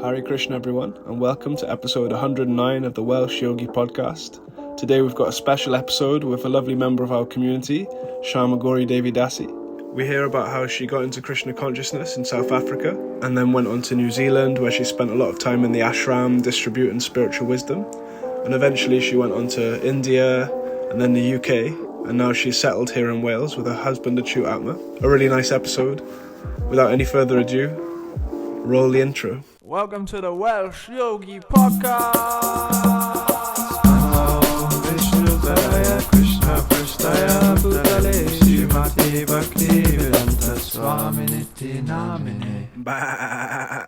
Hare Krishna everyone, and welcome to episode 109 of the Welsh Yogi podcast. Today we've got a special episode with a lovely member of our community, Shyamagauri Devi Dasi. We hear about how she got into Krishna consciousness in South Africa and then went on to New Zealand, where she spent a lot of time in the ashram distributing spiritual wisdom. And eventually she went on to India and then the UK, and now she's settled here in Wales with her husband Achyut Atma. A really nice episode. Without any further ado, roll the intro. Welcome to the Welsh Yogi podcast.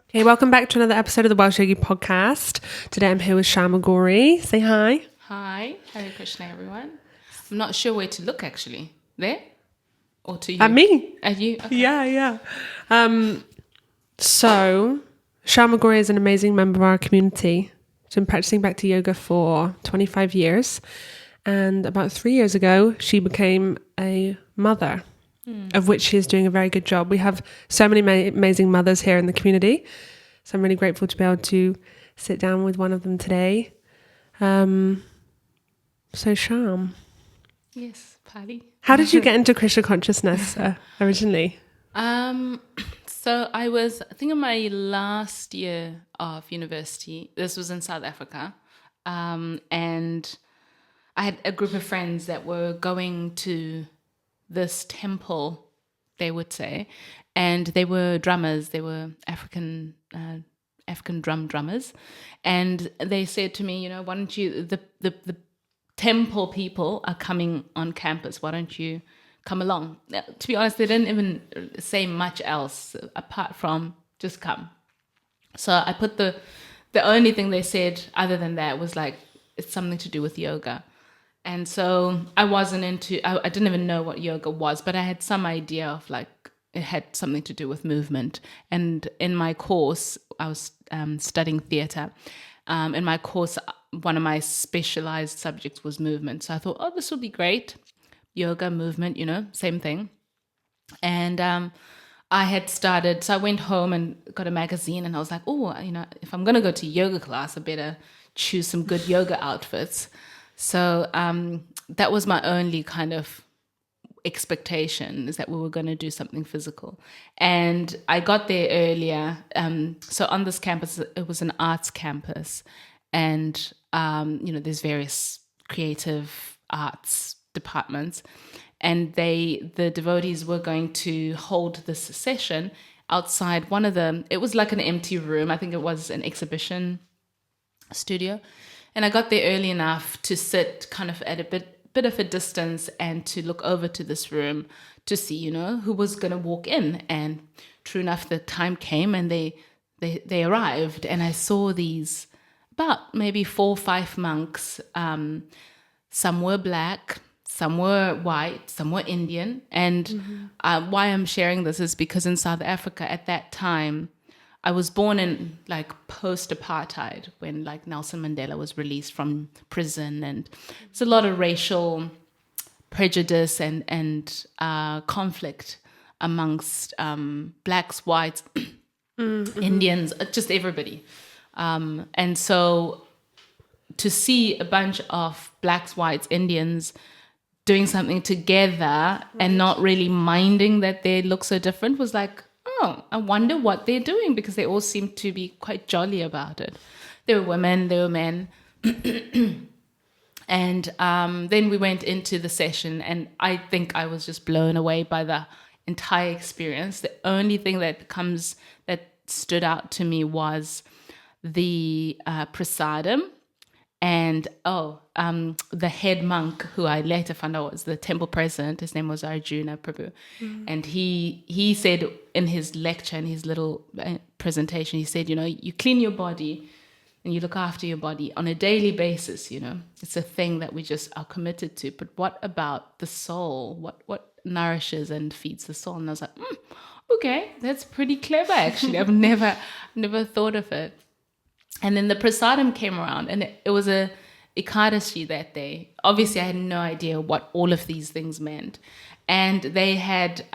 Hey, welcome back to another episode of the Welsh Yogi podcast. Today I'm here with Shyamagauri. Say hi. Hi, Hare Krishna, everyone. I'm not sure where to look actually. There? Or to you? At me. At you? Okay. Yeah. So, Shyamagauri is an amazing member of our community. She's been practicing Bhakti Yoga for 25 years. And about 3 years ago, she became a mother, of which she is doing a very good job. We have so many amazing mothers here in the community. So I'm really grateful to be able to sit down with one of them today. So, Shyam. Yes, Pali. How did you get into Krishna consciousness originally? So I think in my last year of university, this was in South Africa, and I had a group of friends that were going to this temple, they would say, and they were drummers. They were African drummers, and they said to me, why don't you, the temple people are coming on campus, why don't you come along? Now, to be honest, they didn't even say much else apart from just come. So I put the only thing they said other than that was like, it's something to do with yoga. And so I didn't even know what yoga was, but I had some idea of like, it had something to do with movement. And in my course, I was studying theatre. In my course, one of my specialized subjects was movement. So I thought, this will be great. Yoga, movement, same thing. And I had started, so I went home and got a magazine and I was like, if I'm going to go to yoga class, I better choose some good yoga outfits. So that was my only kind of expectation, is that we were going to do something physical. And I got there earlier. So on this campus, it was an arts campus. And, there's various creative arts departments. And the devotees were going to hold this session outside one of them. It was like an empty room. I think it was an exhibition studio. And I got there early enough to sit kind of at a bit of a distance and to look over to this room to see, who was going to walk in. And true enough, the time came and they arrived, and I saw these about maybe 4 or 5 monks. Some were black, some were white, some were Indian. And why I'm sharing this is because in South Africa at that time, I was born in like post-apartheid, when like Nelson Mandela was released from prison, and there's a lot of racial prejudice and conflict amongst blacks, whites, Indians, just everybody. And so to see a bunch of blacks, whites, Indians doing something together and not really minding that they look so different was like, I wonder what they're doing, because they all seem to be quite jolly about it. There were women, there were men. And then we went into the session, and I think I was just blown away by the entire experience. The only thing that stood out to me was the prasadam, and the head monk, who I later found out was the temple president. His name was Arjuna Prabhu. And he said in his lecture, in his little presentation, he said, you clean your body and you look after your body on a daily basis. It's a thing that we just are committed to. But what about the soul? What nourishes and feeds the soul? And I was like, okay, that's pretty clever actually. I've never thought of it. And then the prasadam came around, and it was a Ekadashi that day. Obviously, I had no idea what all of these things meant. And they had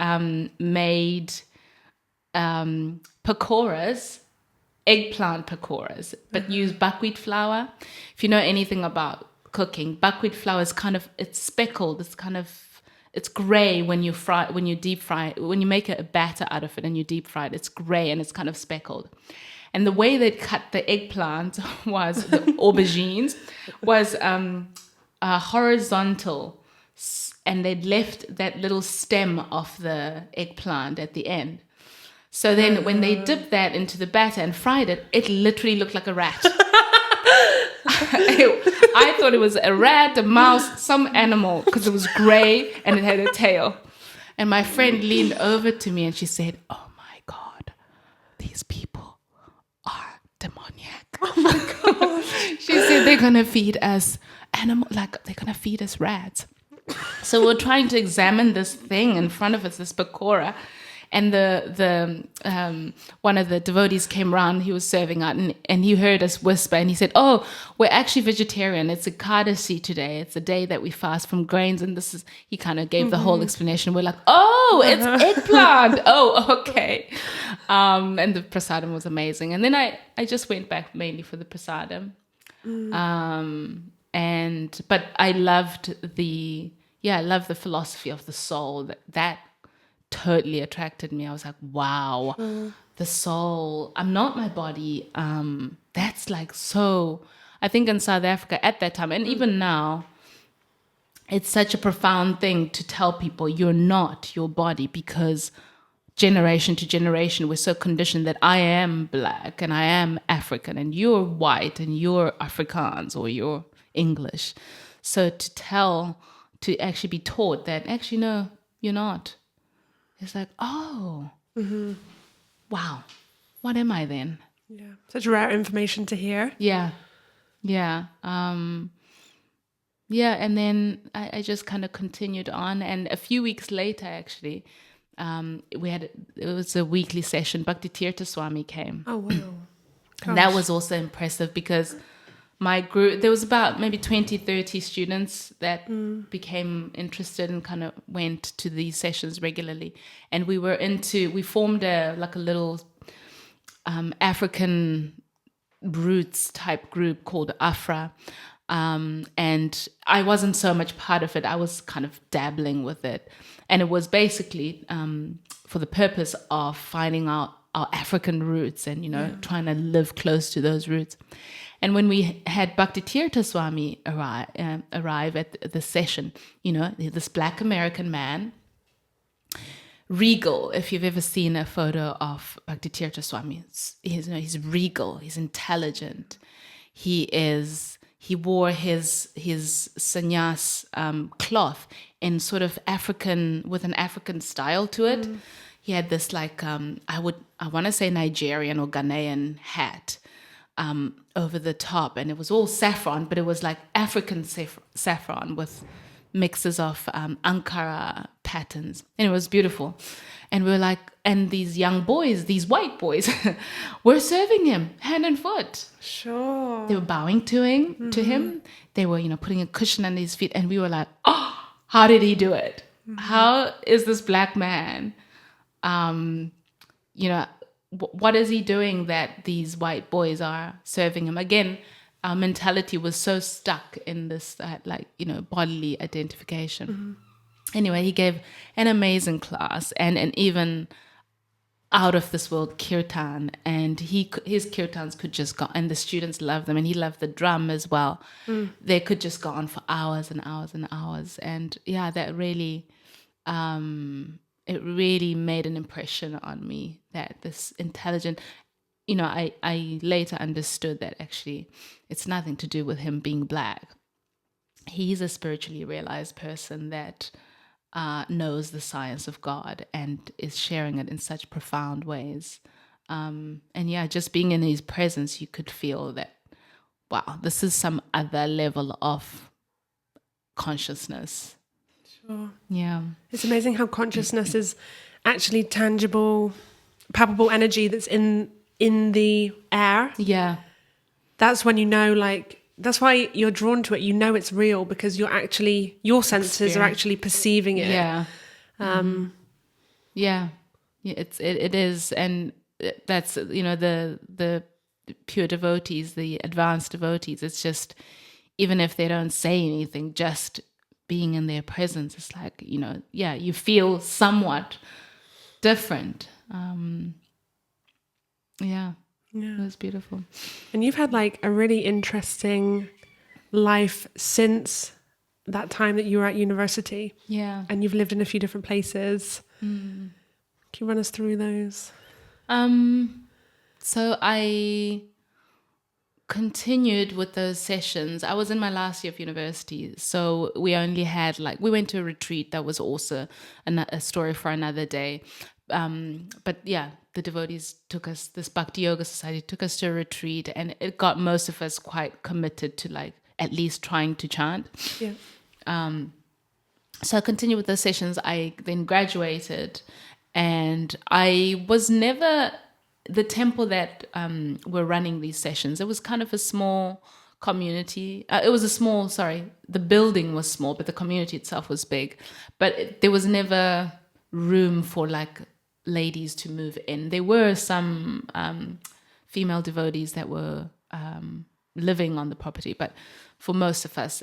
made pakoras eggplant pakoras, but use buckwheat flour. If you know anything about cooking, buckwheat flour is it's speckled. It's gray when you deep fry, when you make a batter out of it and you deep fry it, it's gray and it's kind of speckled. And the way they cut the eggplant was, the aubergines, was horizontal, and they'd left that little stem of the eggplant at the end. So then when they dipped that into the batter and fried it, it literally looked like a rat. I thought it was a rat, a mouse, some animal, because it was gray and it had a tail. And my friend leaned over to me and she said, "Oh my God, these people are demoniac." Oh my God. She said they're going to feed us they're going to feed us rats. So we're trying to examine this thing in front of us, this pakora. And the one of the devotees came around, he was serving out, and he heard us whisper, and he said, "Oh, we're actually vegetarian. It's Ekadasi today. It's a day that we fast from grains." And he kind of gave the whole explanation. We're like, "Oh, it's eggplant. Oh, okay." And the prasadam was amazing. And then I just went back mainly for the prasadam. But I loved the philosophy of the soul that totally attracted me. I was like, wow, the soul, I'm not my body. That's like so, I think in South Africa at that time, and even now, it's such a profound thing to tell people you're not your body, because generation to generation we're so conditioned that I am black and I am African and you're white and you're Afrikaans or you're English. So to actually be taught that actually, no, you're not. It's like, oh, wow, what am I then? Yeah, such rare information to hear. Yeah. And then I just kind of continued on. And a few weeks later, actually, it was a weekly session. Bhakti Tirtha Swami came. Oh, wow. And that was also impressive because my group, there was about maybe 20, 30 students that became interested and kind of went to these sessions regularly. And we formed a little African roots type group called Afra. And I wasn't so much part of it. I was kind of dabbling with it. And it was basically for the purpose of finding out our African roots and, trying to live close to those roots. And when we had Bhakti Tirtha Swami arrive at the session, this Black American man, regal. If you've ever seen a photo of Bhakti Tirtha Swami, he's regal. He's intelligent. He wore his sannyas cloth in sort of African, with an African style to it. He had this I want to say Nigerian or Ghanaian hat over the top, and it was all saffron, but it was like African saffron with mixes of Ankara patterns, and it was beautiful. And we were like, and these young boys, these white boys, were serving him hand and foot. Sure. They were bowing to him. They were, putting a cushion under his feet, and we were like, oh, how did he do it? How is this black man? What is he doing that these white boys are serving him? Again, our mentality was so stuck in this, bodily identification. Anyway, he gave an amazing class and an even out of this world kirtan, and his kirtans could just go, and the students loved them, and he loved the drum as well. They could just go on for hours and hours and hours, and that really, it really made an impression on me that this intelligent, I later understood that actually it's nothing to do with him being black. He's a spiritually realized person that knows the science of God and is sharing it in such profound ways. Just being in his presence, you could feel that, wow, this is some other level of consciousness. Sure. Yeah. It's amazing how consciousness is actually tangible, palpable energy that's in the air. Yeah. That's when that's why you're drawn to it. It's real because your senses are actually perceiving it. Yeah. Yeah. It is, and that's the pure devotees, the advanced devotees. It's just, even if they don't say anything, just being in their presence, it's like, you feel somewhat different. Yeah, it was beautiful. And you've had like a really interesting life since that time that you were at university. Yeah. And you've lived in a few different places. Can you run us through those? So I continued with those sessions. I was in my last year of university, so we only had we went to a retreat that was also a story for another day. But yeah, the devotees took us, this Bhakti Yoga Society took us to a retreat, and it got most of us quite committed to at least trying to chant. Yeah. So I continued with those sessions. I then graduated, and I was never the temple that were running these sessions. It was kind of a small community. The building was small, but the community itself was big. But there was never room for ladies to move in. There were some female devotees that were living on the property, but for most of us,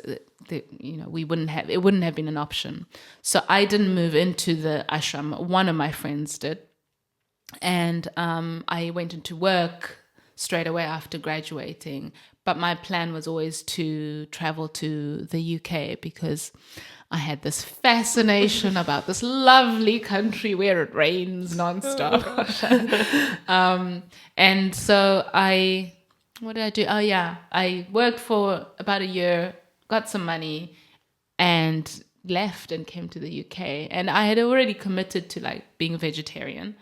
we wouldn't have. It wouldn't have been an option. So I didn't move into the ashram. One of my friends did, and I went into work straight away after graduating. But my plan was always to travel to the UK because I had this fascination about this lovely country where it rains nonstop. And so what did I do? Oh yeah, I worked for about a year, got some money, and left and came to the UK. And I had already committed to being a vegetarian.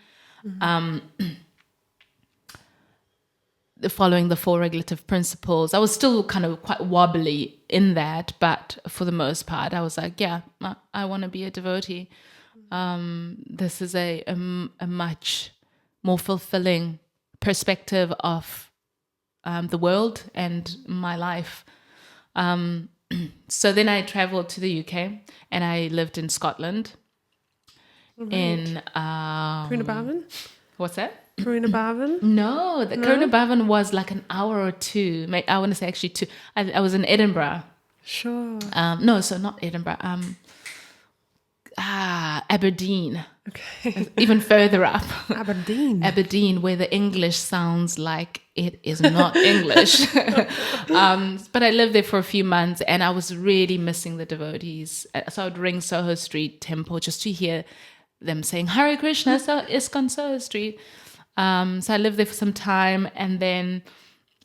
Following the 4 regulative principles. I was still kind of quite wobbly in that, but for the most part, I was like, yeah, I want to be a devotee. This is a much more fulfilling perspective of the world and my life. So then I traveled to the UK, and I lived in Scotland. Right. In Vrindavan? What's that? Vrindavan? No, the Vrindavan was an hour or two. I want to say actually 2. I was in Edinburgh. Sure. No, so not Edinburgh. Aberdeen. Okay. Even further up. Aberdeen. Aberdeen, where the English sounds like it is not English. But I lived there for a few months, and I was really missing the devotees. So I would ring Soho Street Temple just to hear them saying Hare Krishna, so ISKCON Soho Street. So I lived there for some time, and then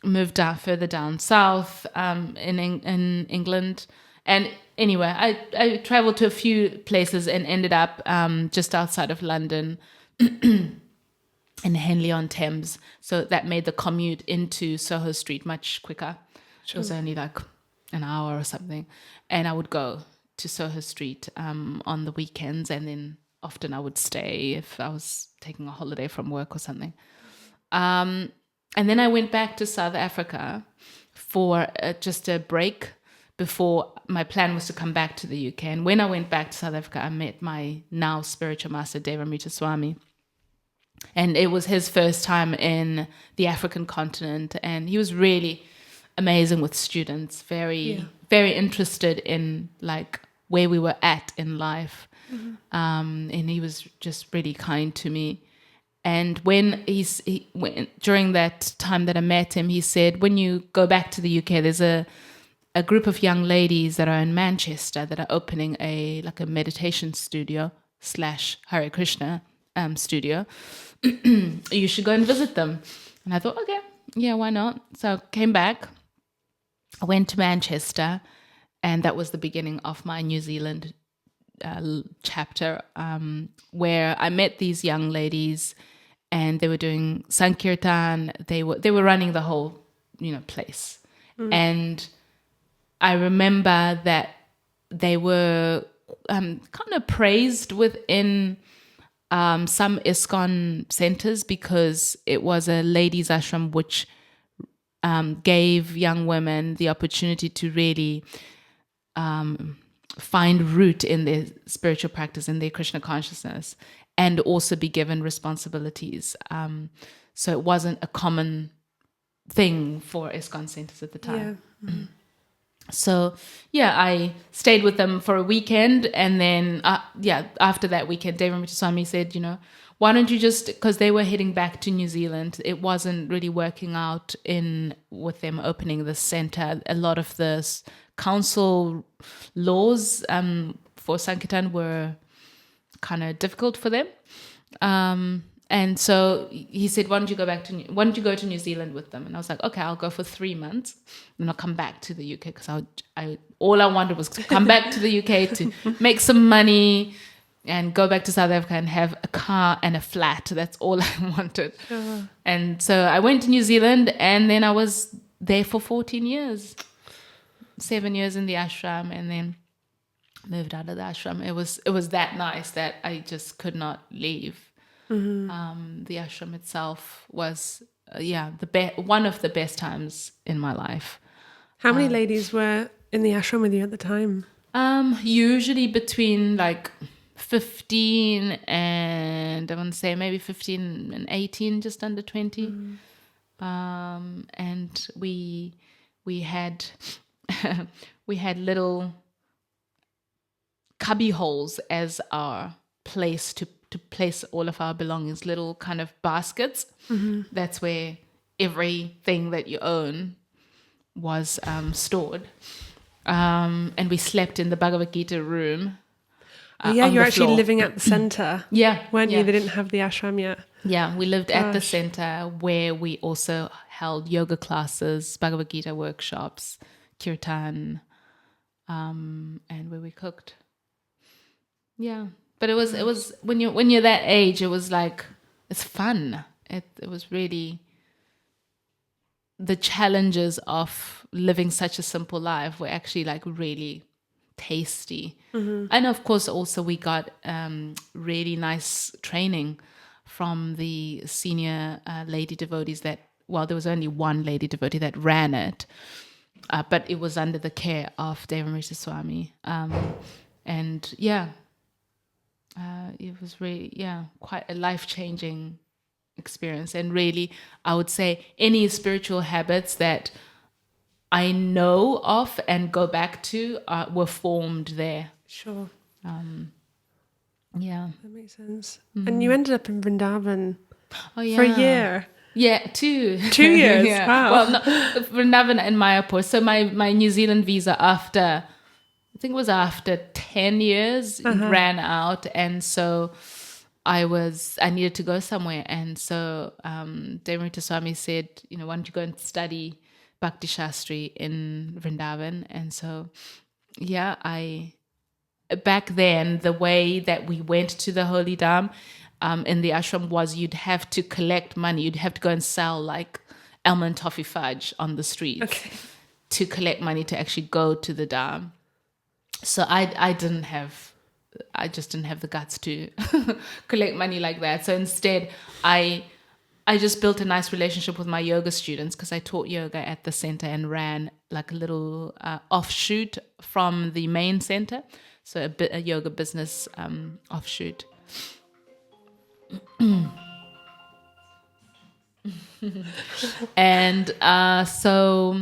moved further down south in England. And anyway, I traveled to a few places and ended up just outside of London in Henley-on-Thames. So that made the commute into Soho Street much quicker. Sure. It was only an hour or something. And I would go to Soho Street on the weekends, and then often I would stay if I was taking a holiday from work or something. And then I went back to South Africa for just a break before my plan was to come back to the UK. And when I went back to South Africa, I met my now spiritual master, Devamrita Swami. And it was his first time in the African continent. And he was really amazing with students, very interested in where we were at in life. Mm-hmm. And he was just really kind to me. And when during that time that I met him, he said, when you go back to the UK, there's a group of young ladies that are in Manchester that are opening a meditation studio / Hare Krishna studio. You should go and visit them. And I thought, okay, yeah, why not? So I came back. I went to Manchester, and that was the beginning of my New Zealand chapter, where I met these young ladies, and they were doing Sankirtan. They were running the whole place. Mm. And I remember that they were kind of praised within some ISKCON centers, because it was a ladies' ashram which gave young women the opportunity to really find root in their spiritual practice, in their Krishna consciousness, and also be given responsibilities. So it wasn't a common thing for ISKCON centers at the time. Yeah. So, I stayed with them for a weekend. And then, after that weekend, Devi Swami said, why don't you just, because they were heading back to New Zealand, it wasn't really working out with them opening the center. A lot of the council laws for Sankirtan were kind of difficult for them. And so he said, why don't you go to New Zealand with them? And I was like, okay, I'll go for 3 months and I'll come back to the UK, because all I wanted was to come back to the UK to make some money and go back to South Africa and have a car and a flat. That's all I wanted. Sure. And so I went to New Zealand, and then I was there for 14 years, 7 years in the ashram, and then moved out of the ashram. It was that nice that I just could not leave. Mm-hmm. The ashram itself was, one of the best times in my life. How many ladies were in the ashram with you at the time? Usually between like 15 and I want to say maybe 15 and 18, just under 20. Mm. And we had we had little cubby holes as our place to place all of our belongings, little kind of baskets. Mm-hmm. That's where everything that you own was stored. And we slept in the Bhagavad Gita room. You're actually living at the center. Weren't you? They didn't have the ashram yet. Yeah, we lived at the center, where we also held yoga classes, Bhagavad Gita workshops, kirtan, and where we cooked. Yeah. But it was when you're that age, it was like, it's fun. It was really the challenges of living such a simple life were actually like really tasty. Mm-hmm. And of course, also we got really nice training from the senior lady devotees there was only one lady devotee that ran it, but it was under the care of Devamrita Swami. It was really, quite a life-changing experience. And really, I would say any spiritual habits that I know of and go back to were formed there. Sure. That makes sense. Mm-hmm. And you ended up in Vrindavan for a year. Yeah, 2 years. Yeah. Wow. Well, no, Vrindavan and Mayapur. So my New Zealand visa after 10 years ran out, and so I needed to go somewhere, and so Devamrita Swami said, why don't you go and study Bhakti Shastri in Vrindavan? And so back then the way that we went to the Holy Dham in the ashram was you'd have to collect money. You'd have to go and sell like almond toffee fudge on the streets to collect money to actually go to the Dham. So I just didn't have the guts to collect money like that. So instead, I just built a nice relationship with my yoga students, because I taught yoga at the center and ran like a little offshoot from the main center. So a yoga business offshoot. And so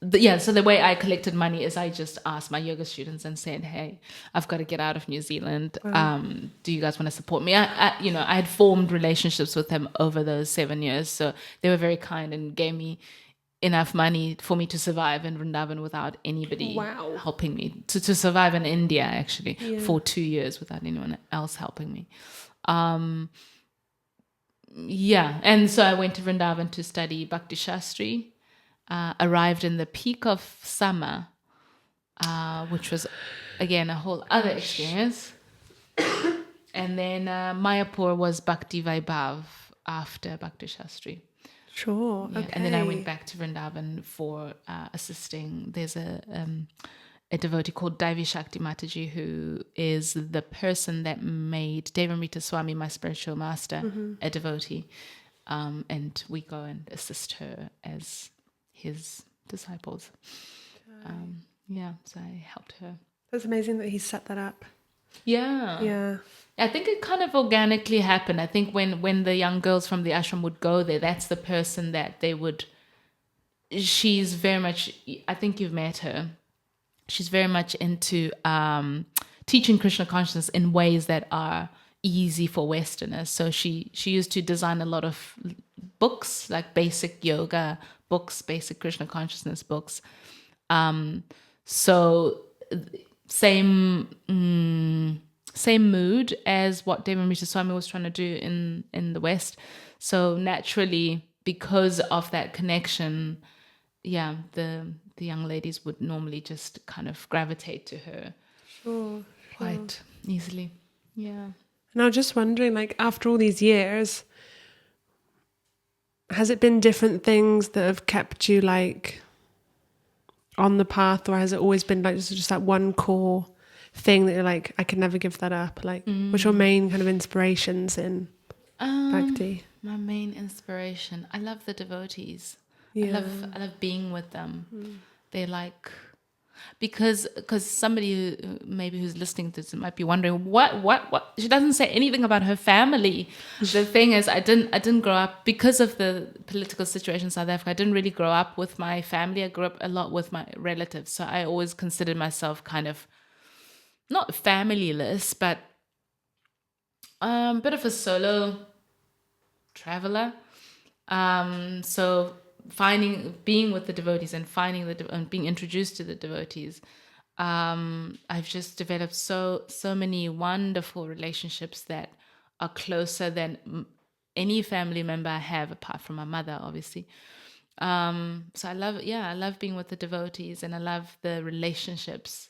the way I collected money is I just asked my yoga students and said, hey, I've got to get out of New Zealand. Do you guys want to support me? I had formed relationships with them over those 7 years. So they were very kind and gave me enough money for me to survive in Vrindavan without anybody helping me. To survive in India, actually, for 2 years without anyone else helping me. And so I went to Vrindavan to study Bhakti Shastri. Arrived in the peak of summer, which was, again, a whole other experience. And then Mayapur was Bhakti Vaibhav after Bhakti Shastri. Sure, okay. And then I went back to Vrindavan for assisting. There's a devotee called Daivi Shakti Mataji, who is the person that made Devamrita Swami, my spiritual master, a devotee. And we go and assist her as his disciples. So I helped her. That's amazing that he set that up Yeah. I think it kind of organically happened. I think when the young girls from the ashram would go there, that's the person that they would. She's very much. I think you've met her. She's very much into teaching Krishna consciousness in ways that are easy for Westerners. So she used to design a lot of books, like basic yoga books, basic Krishna consciousness books. So same mood as what Devamrita Swami was trying to do in the West. So naturally, because of that connection, the young ladies would normally just kind of gravitate to her quite easily. Yeah. And I was just wondering, like, after all these years, has it been different things that have kept you, like, on the path, or has it always been, like, just that one core thing that you're like, I could never give that up? Like, what's your main kind of inspirations in Bhakti? My main inspiration, I love the devotees. Yeah. I love being with them. They're like, because somebody who's listening to this might be wondering what she doesn't say anything about her family. The thing is, I didn't grow up because of the political situation in South Africa. I didn't really grow up with my family. I grew up a lot with my relatives, so I always considered myself kind of not familyless, but a bit of a solo traveler. So being with the devotees and and being introduced to the devotees, I've just developed so many wonderful relationships that are closer than any family member I have, apart from my mother, obviously. So I love being with the devotees, and I love the relationships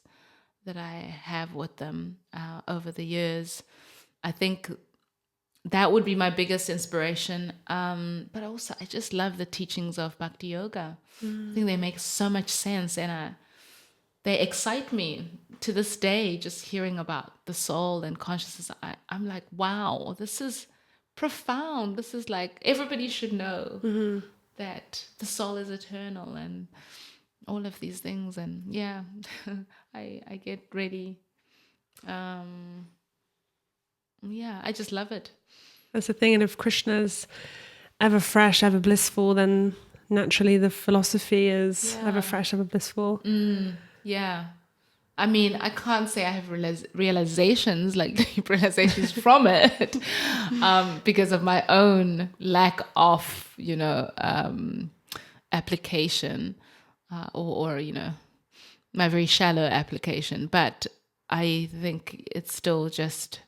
that I have with them over the years. I think that would be my biggest inspiration. But also, I just love the teachings of Bhakti Yoga. I think they make so much sense, and they excite me to this day. Just hearing about the soul and consciousness, I'm like, wow, this is profound. This is like, everybody should know that the soul is eternal and all of these things. And yeah, I get really, I just love it. That's the thing. And if Krishna's ever fresh, ever blissful, then naturally the philosophy is ever fresh, ever blissful. Yeah. I mean, I can't say I have realizations, like deep realizations from it, because of my own lack of, application, or my very shallow application. But I think it's still just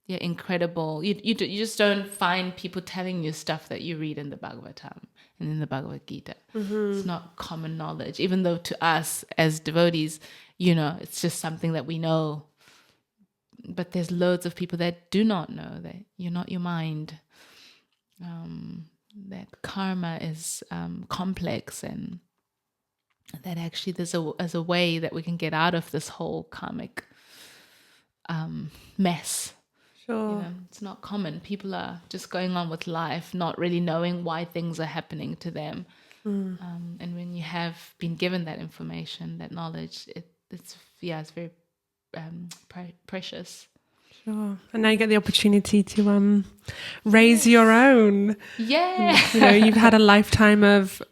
incredible. You just don't find people telling you stuff that you read in the Bhagavatam and in the Bhagavad Gita. It's not common knowledge, even though to us as devotees, it's just something that we know. But there's loads of people that do not know that you're not your mind. That karma is complex, and that actually there's a way that we can get out of this whole karmic mess. Sure. It's not common. People are just going on with life, not really knowing why things are happening to them. And when you have been given that information, that knowledge, it's very precious. Sure. And now you get the opportunity to raise your own. Yeah. You've had a lifetime of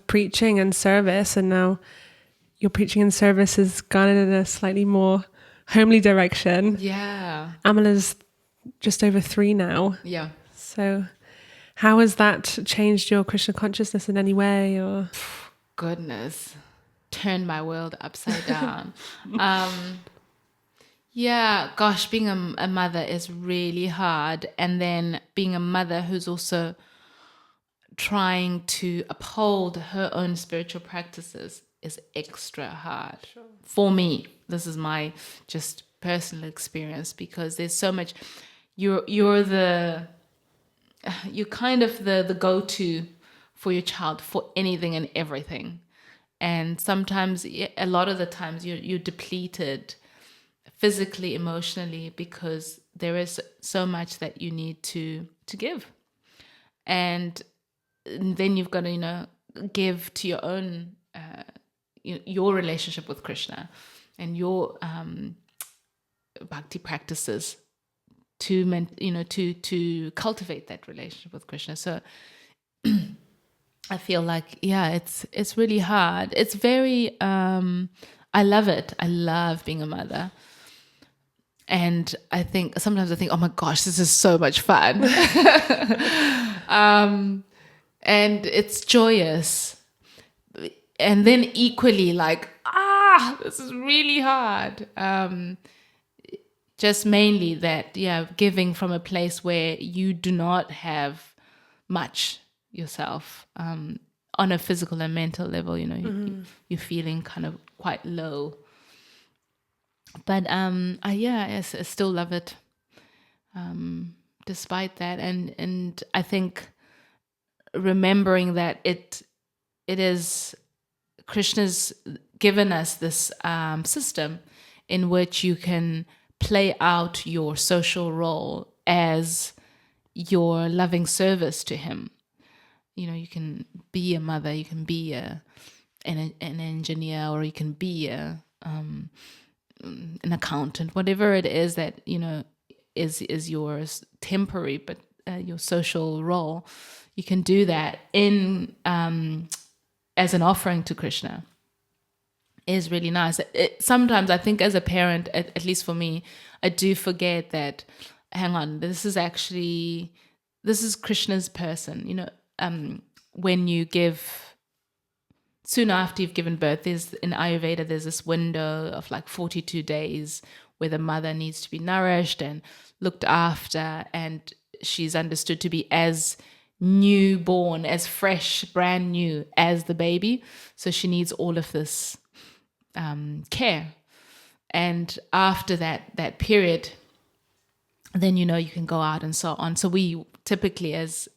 preaching and service, and now your preaching and service has gone in a slightly more homely direction. Yeah. Amala's just over 3 now. Yeah. So how has that changed your Krishna consciousness in any way? Or goodness, turned my world upside down. Being a mother is really hard. And then being a mother who's also trying to uphold her own spiritual practices is extra hard. Sure. For me. This is my just personal experience, because there's so much. You're kind of the go-to for your child for anything and everything. And sometimes, a lot of the times, you're depleted physically, emotionally, because there is so much that you need to give. And then you've got to, give to your own, your relationship with Krishna and your bhakti practices to to cultivate that relationship with Krishna. So I feel like, it's really hard. It's very, I love it. I love being a mother. And sometimes I think, oh my gosh, this is so much fun. And it's joyous. And then equally like, this is really hard. Just mainly that, giving from a place where you do not have much yourself, on a physical and mental level, you're feeling kind of quite low. But I still love it, despite that, and I think remembering that it is Krishna's given us this system in which you can play out your social role as your loving service to him. You can be a mother, you can be an engineer, or you can be an accountant, whatever it is that is yours temporary, but your social role, you can do that in as an offering to Krishna. Is really nice. Sometimes I think as a parent, at least for me, I do forget that, hang on, this is Krishna's person. When you give, soon after you've given birth, in Ayurveda, there's this window of like 42 days where the mother needs to be nourished and looked after, and she's understood to be as newborn, as fresh, brand new as the baby. So she needs all of this care. And after that period, then you can go out and so on. So we typically, as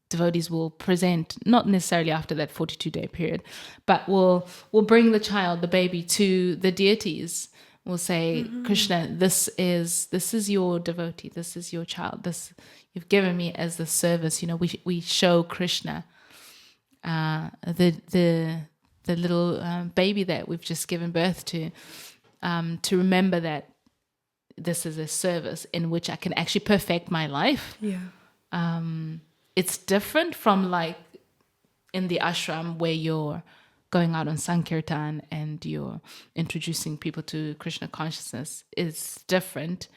devotees, will present, not necessarily after that 42-day period, but we'll bring the child, the baby, to the deities. We'll say, Krishna, this is your devotee, this is your child, this you've given me as the service. We show Krishna the little baby that we've just given birth to remember that this is a service in which I can actually perfect my life. Yeah. It's different from like in the ashram where you're going out on Sankirtan and you're introducing people to Krishna consciousness. Is different.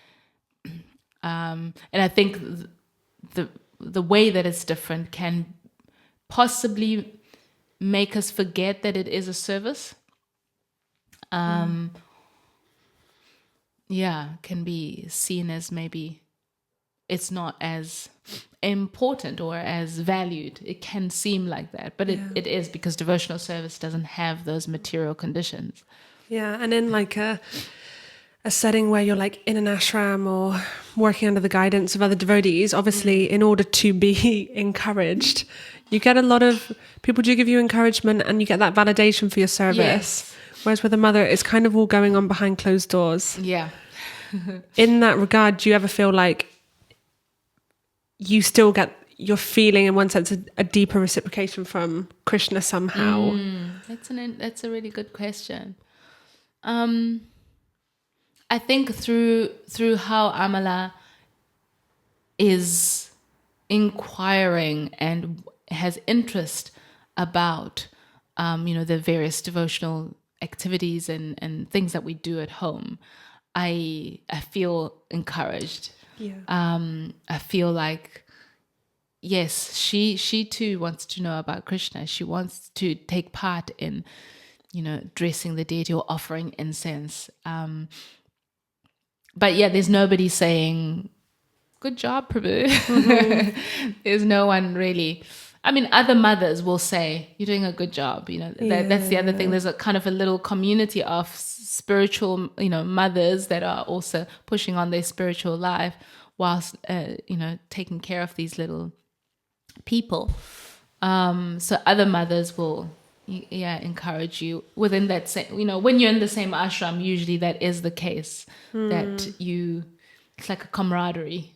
And I think the way that it's different can possibly make us forget that it is a service. Can be seen as maybe it's not as important or as valued. It can seem like that, but it is, because devotional service doesn't have those material conditions. Yeah, and in like a setting where you're like in an ashram or working under the guidance of other devotees, obviously in order to be encouraged, you get a lot of people do give you encouragement and you get that validation for your service. Yes. Whereas with a mother, it's kind of all going on behind closed doors. Yeah. In that regard, do you ever feel like you still you're feeling in one sense a deeper reciprocation from Krishna somehow? That's a really good question. I think through how Amala is inquiring and has interest about the various devotional activities and things that we do at home, I feel encouraged. Yeah. I feel like, yes, she too wants to know about Krishna. She wants to take part in, dressing the deity or offering incense. But there's nobody saying, "Good job, Prabhu." Mm-hmm. There's no one really. I mean, other mothers will say, "You're doing a good job." That's the other thing. There's a kind of a little community of spiritual, mothers that are also pushing on their spiritual life whilst, taking care of these little people. So other mothers will, encourage you within that same, when you're in the same ashram, usually that is the case, that it's like a camaraderie.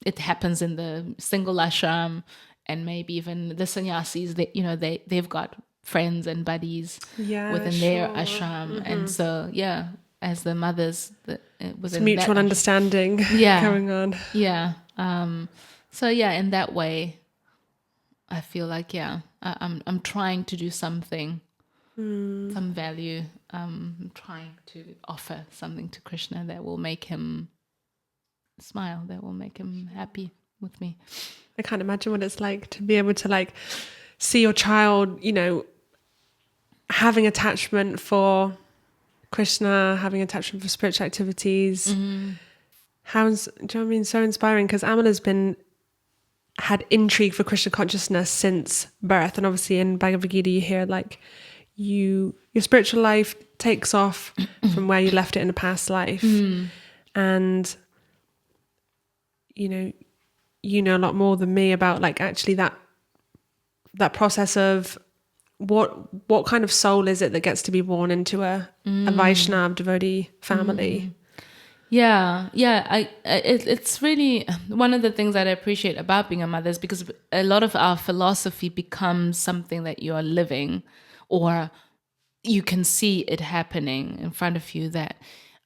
It happens in the single ashram, and maybe even the sannyasis, they've got friends and buddies within their ashram. Mm-hmm. And so, as the mothers that It's within mutual that understanding Yeah. going on. Yeah. So yeah, in that way, I feel like I'm trying to do something, some value. I'm trying to offer something to Krishna that will make him smile, that will make him happy with me. I can't imagine what it's like to be able to like see your child, you know, having attachment for Krishna, having attachment for spiritual activities. Do you know what I mean? So inspiring, because Amala's had intrigue for Krishna consciousness since birth, and obviously in Bhagavad Gita you hear like your spiritual life takes off from where you left it in a past life, and you know a lot more than me about like actually that process of what kind of soul is it that gets to be born into a Vaishnav devotee family. It's really one of the things that I appreciate about being a mother is because a lot of our philosophy becomes something that you are living, or you can see it happening in front of you. That,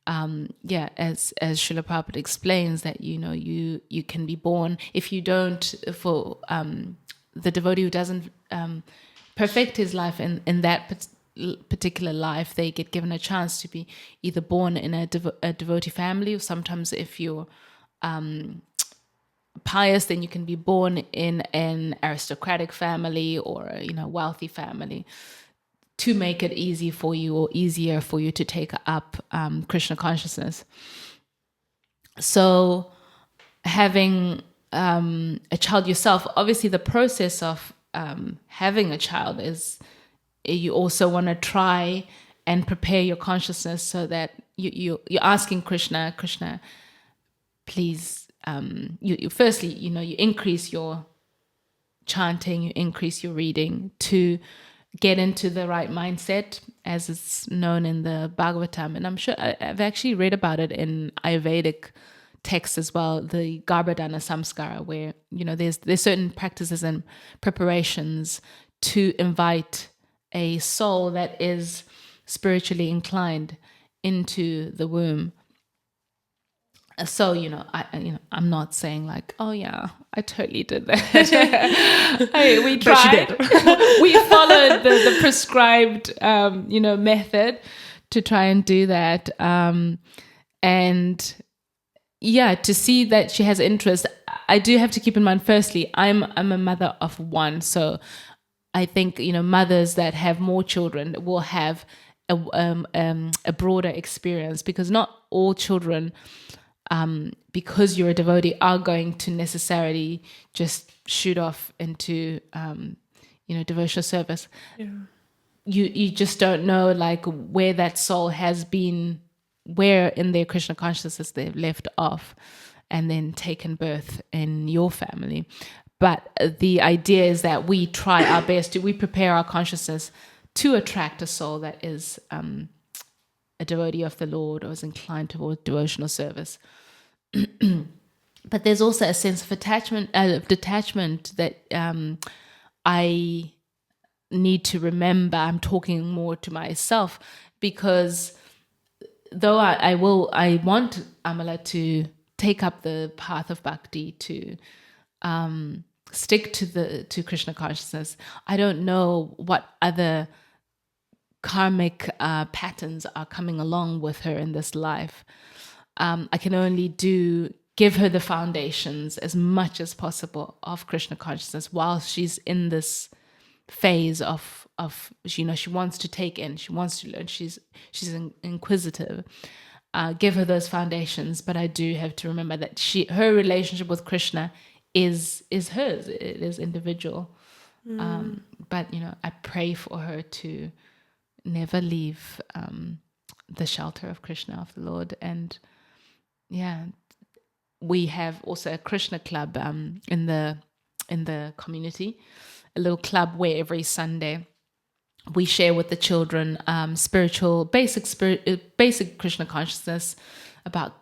as Srila Prabhupada explains, that you can be born if you don't for the devotee who doesn't perfect his life in that particular life, they get given a chance to be either born in a devotee family, or sometimes if you're pious, then you can be born in an aristocratic family or a wealthy family, to make it easier for you to take up Krishna consciousness. So having a child yourself, obviously the process of having a child is, you also want to try and prepare your consciousness so that you're asking Krishna, please, you firstly, you increase your chanting, you increase your reading to get into the right mindset, as it's known in the Bhagavatam. And I'm sure I've actually read about it in Ayurvedic texts as well, the Garbhadana Samskara, where, there's certain practices and preparations to invite a soul that is spiritually inclined into the womb. So, I'm not saying like, oh yeah, I totally did that. We tried. We followed the prescribed, method to try and do that. And yeah, to see that she has interest, I do have to keep in mind, firstly, I'm a mother of one. So I think, mothers that have more children will have a broader experience, because not all children, because you're a devotee, are going to necessarily just shoot off into, devotional service. Yeah. You just don't know like where that soul has been, where in their Krishna consciousness they've left off and then taken birth in your family. But the idea is that we try our best we prepare our consciousness to attract a soul that is a devotee of the Lord, or is inclined toward devotional service. But there's also a sense of detachment that I need to remember. I'm talking more to myself, because though I want Amala to take up the path of bhakti, to stick to Krishna consciousness, I don't know what other karmic patterns are coming along with her in this life. I can only give her the foundations as much as possible of Krishna consciousness while she's in this phase of she wants to take in, she wants to learn, she's inquisitive. Give her those foundations, but I do have to remember that her relationship with Krishna is hers, it is individual. But I pray for her to never leave the shelter of Krishna, of the Lord. And we have also a Krishna club in the community, a little club where every Sunday we share with the children basic Krishna consciousness about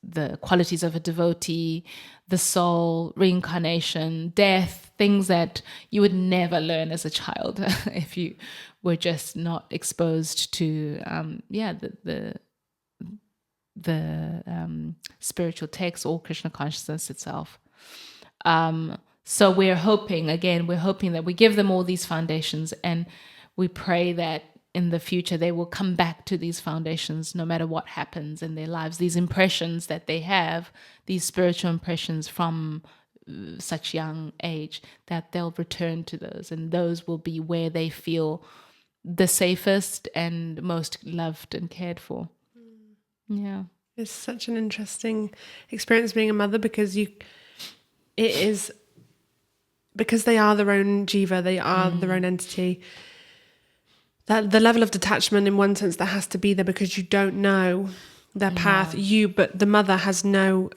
the qualities of a devotee, the soul, reincarnation, death, things that you would never learn as a child if you were just not exposed to the spiritual text or Krishna consciousness itself. So we're hoping that we give them all these foundations, and we pray that in the future they will come back to these foundations no matter what happens in their lives, these impressions that they have, these spiritual impressions from such young age, that they'll return to those, and those will be where they feel the safest and most loved and cared for. Yeah. It's such an interesting experience being a mother, because because they are their own jiva, they are their own entity. That the level of detachment, in one sense, that has to be there, because you don't know their path. But the mother has no.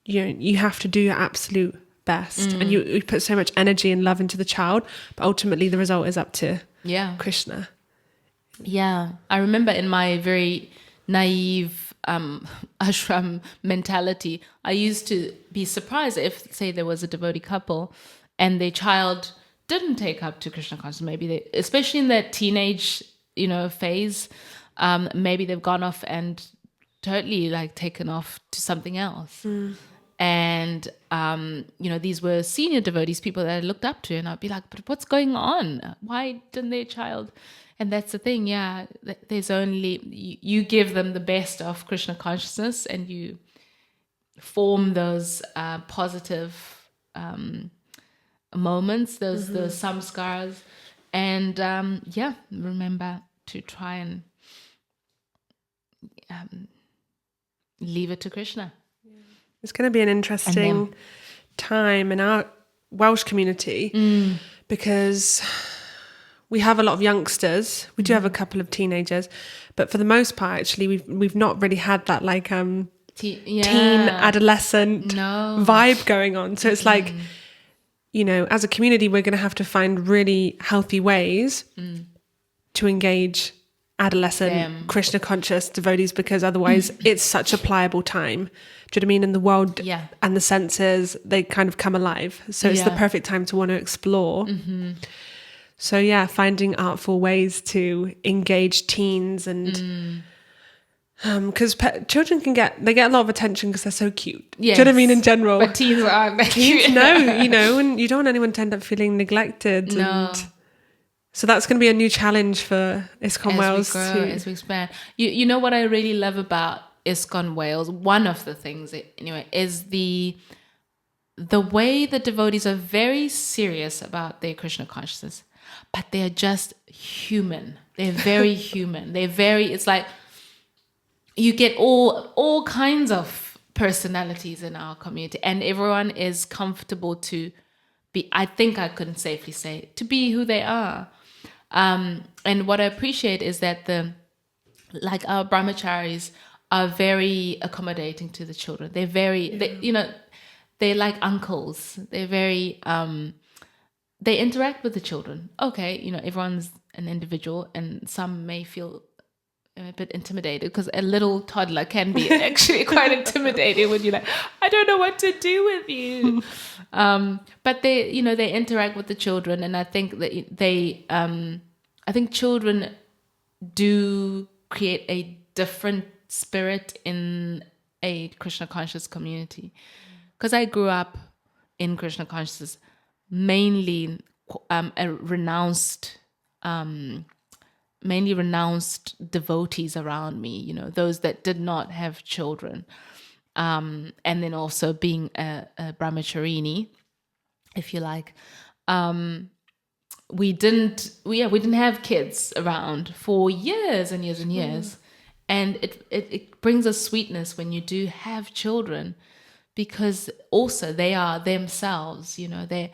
You have to do your absolute best, and you put so much energy and love into the child, but ultimately the result is up to Krishna. Yeah, I remember in my very naive ashram mentality, I used to be surprised if, say, there was a devotee couple and their child didn't take up to Krishna consciousness. Maybe they, especially in that teenage, phase, maybe they've gone off and totally taken off to something else. And these were senior devotees, people that I looked up to, and I'd be like, but what's going on? Why didn't their child? And that's the thing, there's only, you give them the best of Krishna consciousness, and you form those positive moments, those samskars, and remember to try and leave it to Krishna. It's going to be an interesting time in our Welsh community, because we have a lot of youngsters. We do have a couple of teenagers, but for the most part, actually, we've not really had that teen adolescent vibe going on. So it's as a community, we're going to have to find really healthy ways to engage adolescent Krishna conscious devotees, because otherwise it's such a pliable time. Do you know what I mean? And the world and the senses, they kind of come alive. So it's the perfect time to want to explore. So finding artful ways to engage teens, and because children get a lot of attention because they're so cute. Yes. Do you know what I mean? In general, but teens aren't that cute. No, and you don't want anyone to end up feeling neglected. No. And so that's going to be a new challenge for ISKCON Wales as we expand. You know what I really love about ISKCON Wales? One of the things, anyway, is the way the devotees are very serious about their Krishna consciousness, but they're just human. They're very human. It's like you get all kinds of personalities in our community, and everyone is comfortable to be, I think I couldn't safely say, to be who they are. And what I appreciate is that our brahmacharis are very accommodating to the children. They're very, they're like uncles. They're very, they interact with the children. Okay, everyone's an individual, and some may feel a bit intimidated, because a little toddler can be actually quite intimidating when you're like, I don't know what to do with you. But they interact with the children, and I think that I think children do create a different spirit in a Krishna conscious community. Because I grew up in Krishna consciousness, mainly mainly renounced devotees around me, those that did not have children. And then also being a brahmacharini, if you like. We didn't have kids around for years and years and years. And it brings a sweetness when you do have children, because also they are themselves, they're,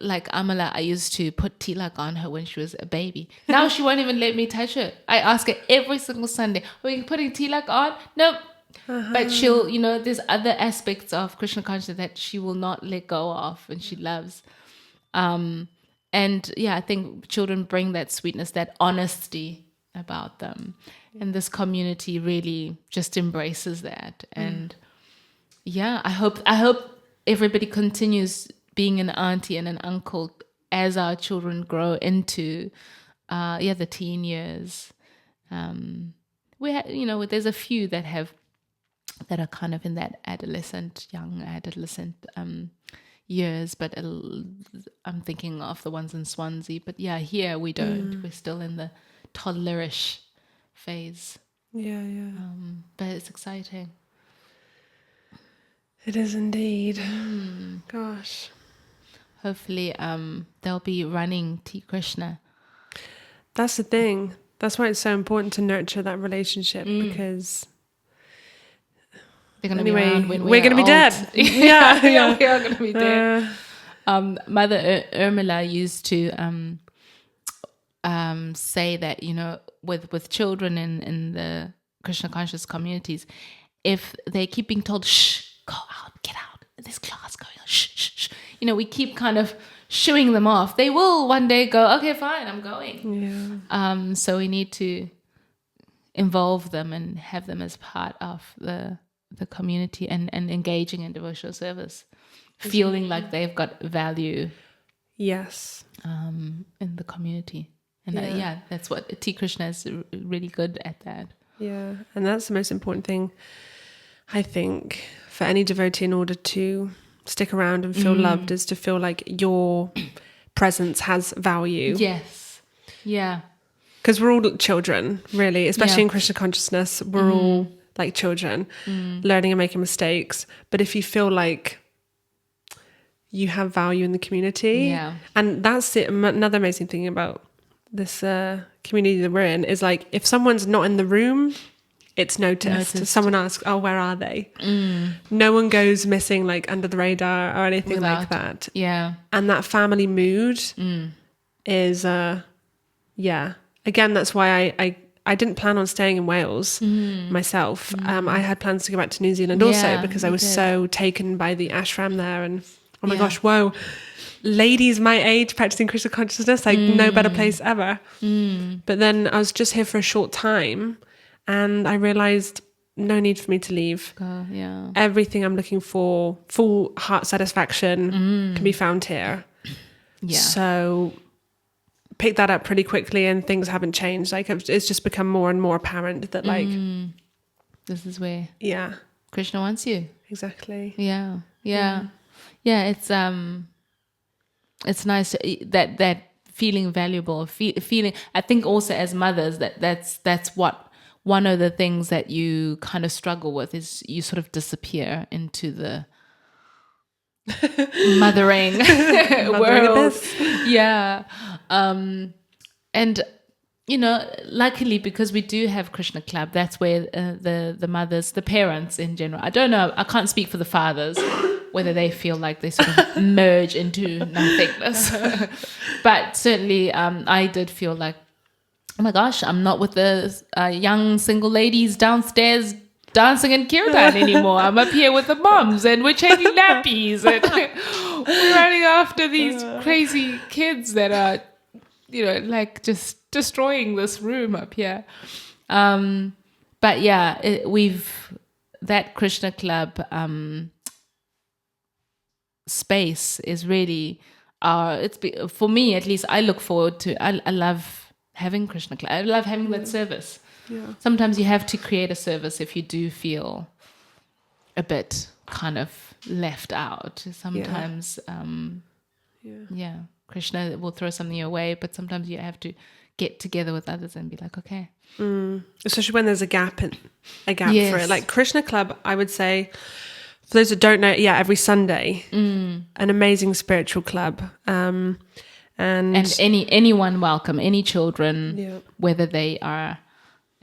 like Amala, I used to put tilak on her when she was a baby. Now she won't even let me touch her. I ask her every single Sunday, are you putting tilak on? No. But she'll, there's other aspects of Krishna consciousness that she will not let go of, and she loves. And I think children bring that sweetness, that honesty about them. And this community really just embraces that. And yeah, I hope everybody continues being an auntie and an uncle as our children grow into the teen years. There's a few that are kind of in that young adolescent years, but I'm thinking of the ones in Swansea. But yeah, here we don't. We're still in the toddlerish phase. Yeah. But it's exciting. It is indeed. Gosh. Hopefully, they'll be running T Krishna. That's the thing. That's why it's so important to nurture that relationship, because they're going to be around when we're going to be dead. Yeah, we are going to be dead. Mother Urmila used to say that, with children in the Krishna conscious communities, if they keep being told, shh, go out, get out, there's class going on, shh, shh, shh. We keep kind of shooing them off. They will one day go, okay, fine, I'm going. Yeah. So we need to involve them and have them as part of the community and engaging in devotional service, feeling like they've got value. Yes. In the community. And that's what T Krishna is really good at that. Yeah. And that's the most important thing, I think, for any devotee in order to stick around and feel loved, is to feel like your presence has value. Yes. Yeah. Because we're all children, really, especially in Krishna consciousness. We're all like children, learning and making mistakes. But if you feel like you have value in the community, and that's another amazing thing about this community that we're in, is like, if someone's not in the room, it's noticed. Someone asks, oh, where are they? No one goes missing like under the radar or anything like that. Yeah. And that family mood is, again, that's why I didn't plan on staying in Wales myself. I had plans to go back to New Zealand also, because I was so taken by the ashram there, and oh my gosh, whoa, ladies my age practicing Krishna consciousness, like no better place ever. But then I was just here for a short time, and I realized no need for me to leave. Everything I'm looking for, full heart satisfaction, can be found here. So picked that up pretty quickly, and things haven't changed. Like, it's just become more and more apparent that like this is where Krishna wants you. Exactly. It's nice that feeling valuable, feeling. I think also as mothers that's what one of the things that you kind of struggle with is you sort of disappear into the mothering world. Abyss. And luckily, because we do have Krishna Club, that's where the mothers, the parents in general, I don't know, I can't speak for the fathers whether they feel like they sort of merge into nothingness. But certainly I did feel like, oh my gosh, I'm not with the young single ladies downstairs dancing in kirtan anymore. I'm up here with the moms, and we're changing nappies, and we're running after these crazy kids that are, like just destroying this room up here. But that Krishna Club space is really for me at least. I look forward to. I love having Krishna Club. I love having that service. Yeah. Sometimes you have to create a service if you do feel a bit kind of left out. Sometimes, Krishna will throw something your way, but sometimes you have to get together with others and be like, okay. Especially when there's a gap for it. Like Krishna Club, I would say, for those that don't know, every Sunday, an amazing spiritual club. And anyone welcome, any children, whether they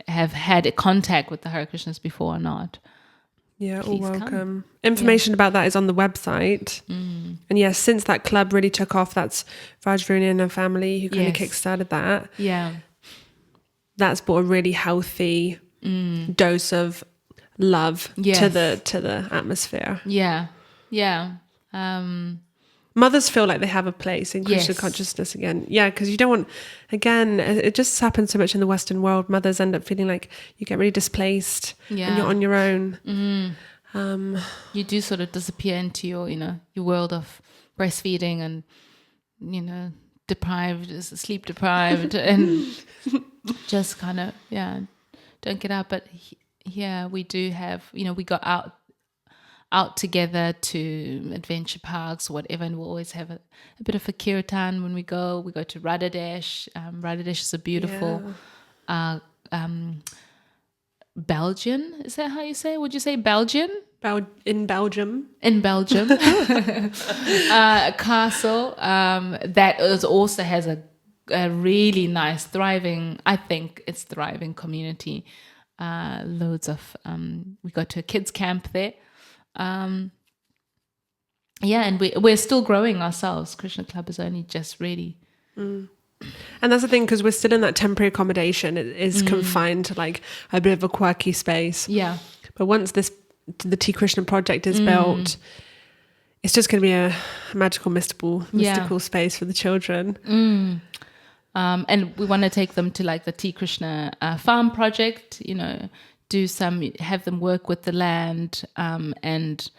have had a contact with the Hare Krishnas before or not. Yeah, all welcome. Information about that is on the website. And since that club really took off, that's Rajvruni and her family who kind of kickstarted that. Yeah. That's brought a really healthy dose of love to the atmosphere. Yeah. Yeah. mothers feel like they have a place in Krishna Yes. consciousness again. Yeah, because you don't want, again, it just happens so much in the Western world. Mothers end up feeling like you get really displaced and Yeah. you're on your own. You do sort of disappear into your world of breastfeeding and, sleep deprived and just kind of, don't get out. But here we do have, we go out together to adventure parks or whatever, and we'll always have a bit of a kirtan when we go. We go to Radhadesh. Radhadesh is a beautiful Belgian. Is that how you say it? Would you say Belgian? In Belgium. In Belgium. A castle that also has a really nice, thriving, I think it's thriving community. Loads of, we go to a kids camp there. And we're still growing ourselves. Krishna Club is only just really... And that's the thing, because we're still in that temporary accommodation. It is confined to like a bit of a quirky space. Yeah. But once the T Krishna project is built, it's just going to be a magical, mystical space for the children. And we want to take them to like the T Krishna farm project, have them work with the land and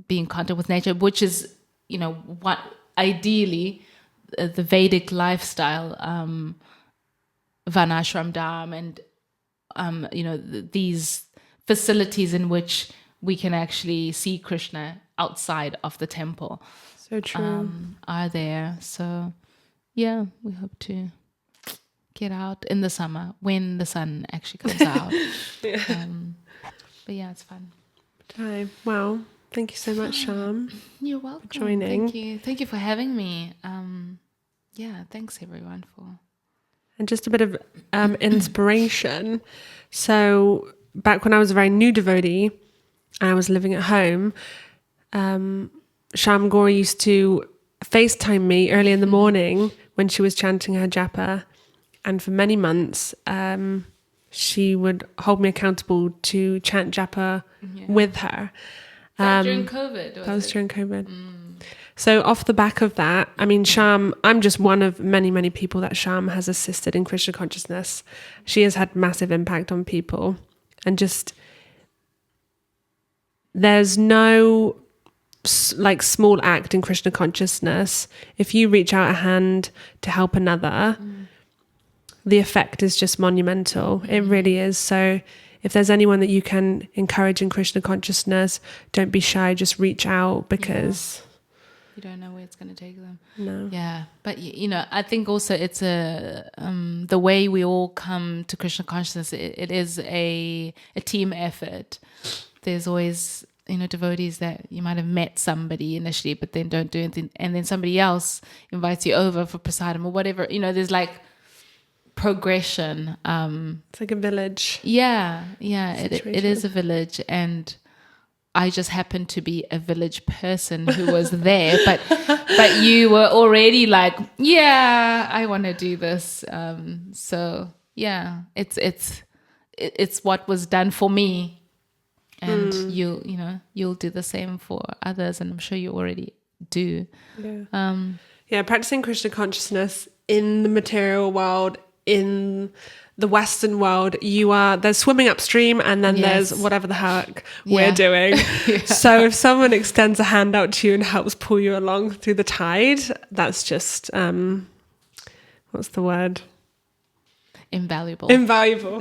be in contact with nature, which is, what ideally the Vedic lifestyle, Vanashram Dham and, these facilities in which we can actually see Krishna outside of the temple. So true. Are there. So, yeah, we hope to get out in the summer when the sun actually comes out. But yeah, it's fun. Okay. Well, thank you so much, Shyam. You're welcome. For joining. Thank you for having me. Thanks everyone for. And just a bit of inspiration. So back when I was a very new devotee and I was living at home, Shyamagauri used to FaceTime me early in the morning when she was chanting her japa. And for many months, she would hold me accountable to chant japa with her. During COVID? That was during COVID. So off the back of that, I mean, Shyam, I'm just one of many, many people that Shyam has assisted in Krishna consciousness. She has had massive impact on people. And just, there's no like small act in Krishna consciousness. If you reach out a hand to help another, the effect is just monumental. It really is. So if there's anyone that you can encourage in Krishna consciousness, don't be shy, just reach out, because you don't know where it's going to take them. No. Yeah. But, I think also it's the way we all come to Krishna consciousness, it is a team effort. There's always, devotees that you might have met somebody initially, but then don't do anything. And then somebody else invites you over for prasadam or whatever. There's like progression. It's like a village. Yeah. It is a village. And I just happened to be a village person who was there, but you were already like, yeah, I want to do this. So yeah, it's what was done for me, and you'll do the same for others, and I'm sure you already do. Yeah. Practicing Krishna consciousness in the material world, in the Western world, there's swimming upstream, and then there's whatever the heck we're doing. So if someone extends a hand out to you and helps pull you along through the tide, that's just what's the word? Invaluable.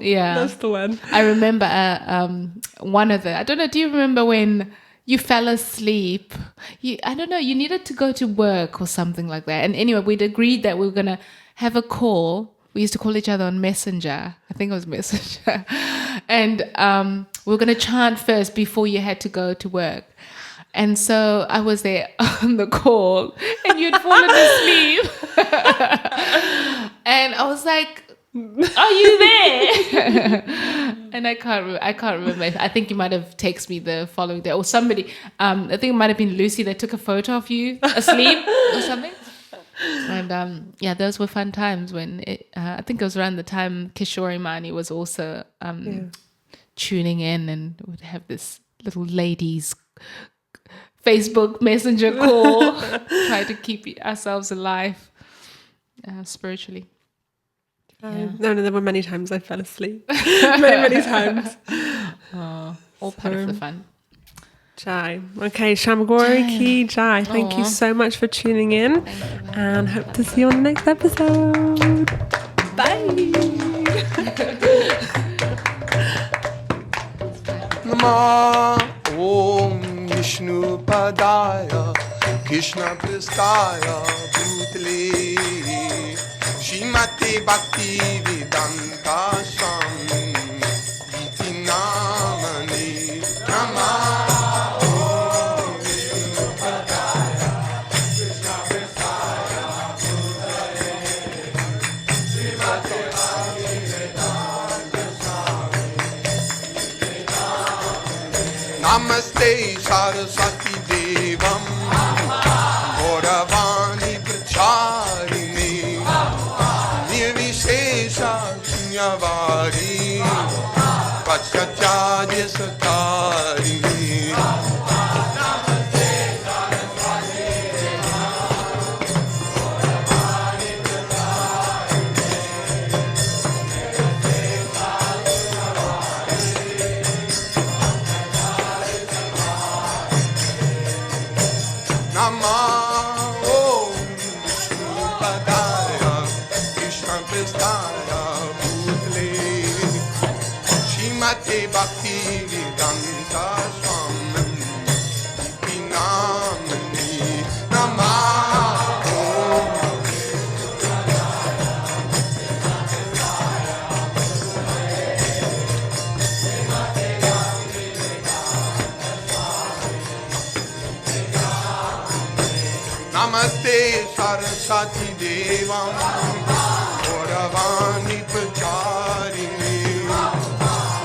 Yeah, that's the word. I remember I don't know, do you remember when you fell asleep? I don't know, you needed to go to work or something like that, and anyway, we'd agreed that we were gonna have a call. We used to call each other on Messenger. I think it was Messenger. And we were going to chant first before you had to go to work. And so I was there on the call, and you'd fallen asleep. And I was like, are you there? And I can't remember. I think you might have texted me the following day, or somebody. I think it might have been Lucy that took a photo of you asleep or something. And those were fun times when I think it was around the time Kishore Mani was also tuning in, and would have this little ladies Facebook Messenger call, try to keep ourselves alive spiritually. No, there were many times I fell asleep. many times. All part of the fun. Jai. Okay, Shyamagauri Ki Jai. Thank you Aw. so much for tuning in, and hope to see you on the next episode. Bye. Nama Om Vishnu Padaya Krishna Pristaya Bhutale Shrimate Bhakti Vedanta Swami Iti Namani Nama Namaste Saraswati Devam Gauravani Pracharini Nirvishesha Shunyavadi Vachacharya Satarini Nama Om Vishnu Padaya Krishna Pristaya Bhutale Shrimate Bhakti Vedanta Swami Iti Namani Nama Om Namaste Saraswati Devam Gauravani Pracharini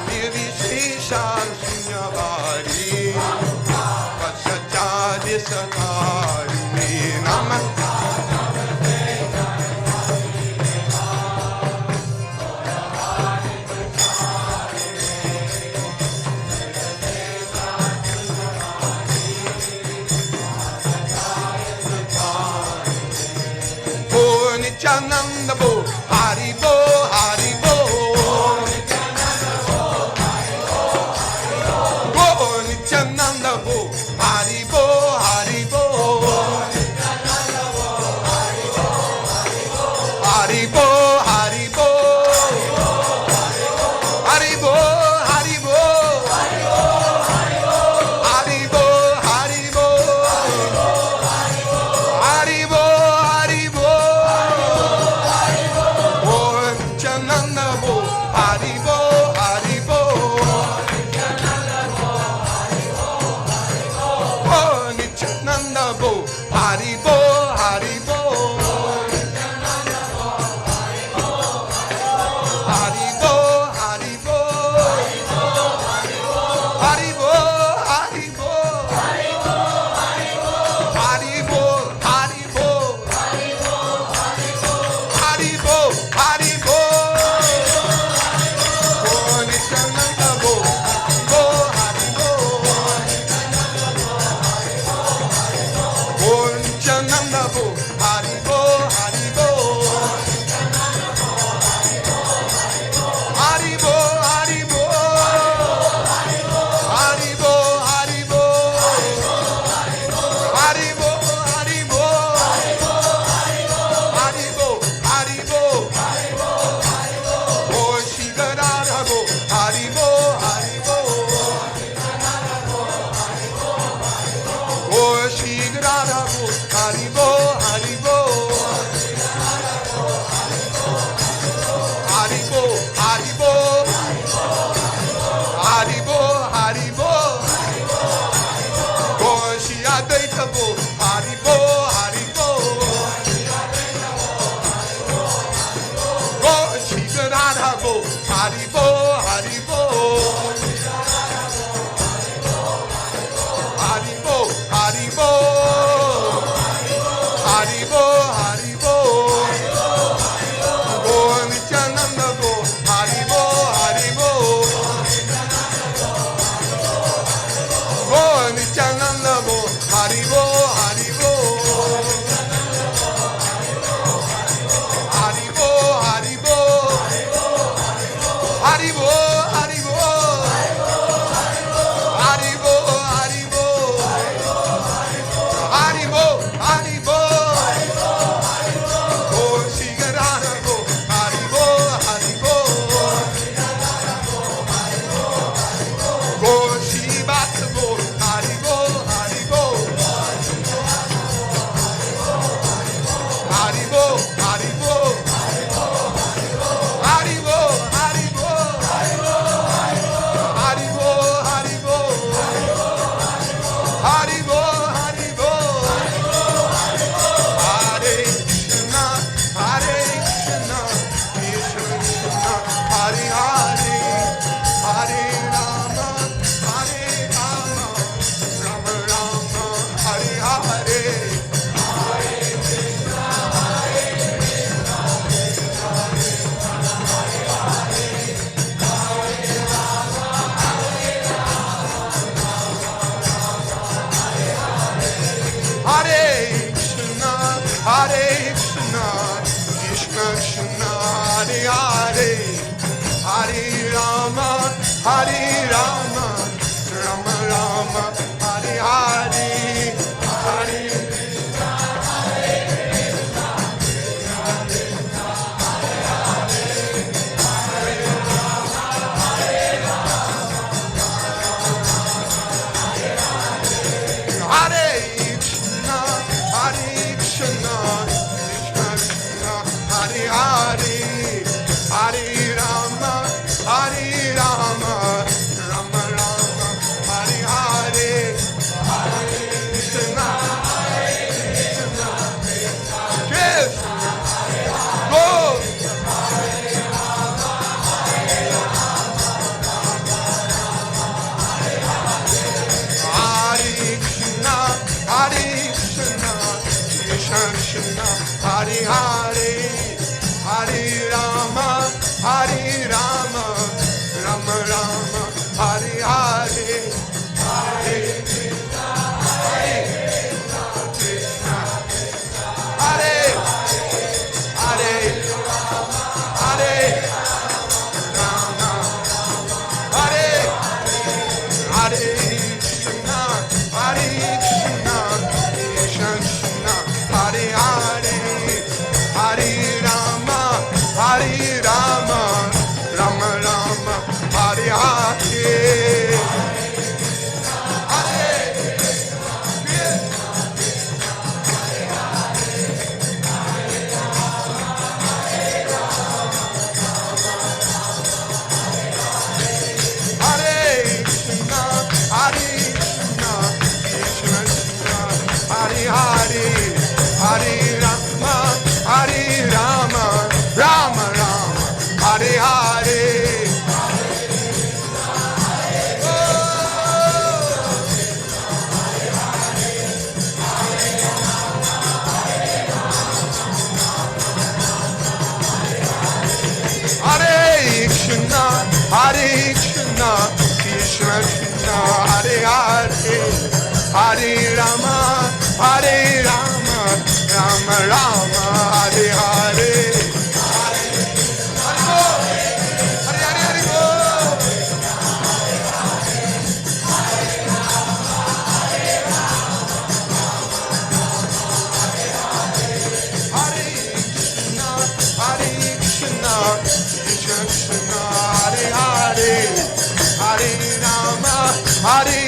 Nirvishesha Shunyavadi Vachacharya Satarini Namaste Bo Nityananda Bo Hari Bo Hari Bo Bo Nityananda Bo Hari Bo Hari Bo Hari Bo Hari Bo Hari Bo Hari Bo Hari Bo Hari Bo Hari Bo Hari Bo Om Chananda Bo Hari Bo Hari Bo Om Nityananda Bo Hari Bo Hari Bo Hare Rama, Hare Rama, Rama Rama, Hare Hare, Hare Hare Krishna, Hare Krishna, Krishna Krishna, Hare Hare, Hare Rama, Hare Rama, Rama Rama, Hare Hare, Hare Krishna, Krishna, go. Hare Krishna, Hare Krishna, Krishna Krishna, Hare Hare, Hare Rama, Hare Rama, Rama Rama, Hare Hare, Hare Krishna, Krishna Krishna, Hare Hare, Hare Rama, Hare Hare Krishna, Hare Krishna, Krishna Krishna, Hare Hare, Hare Rama, Hare Rama, Rama Rama, Hare Hare. Hare Krishna, Hare Krishna, Krishna Krishna, Hare Hare, Hare Rama, Hare Rama, Rama Rama, Hare Hare. Hare Krishna, Hare Krishna, Krishna Krishna, Hare Hare, Hare Rama, Hare Rama, Rama Rama, Hare Hare. Hare Hare Hare Hare. Hare Krishna, Hare Krishna, Krishna Krishna, Hare Hare, Hare Rama, Hare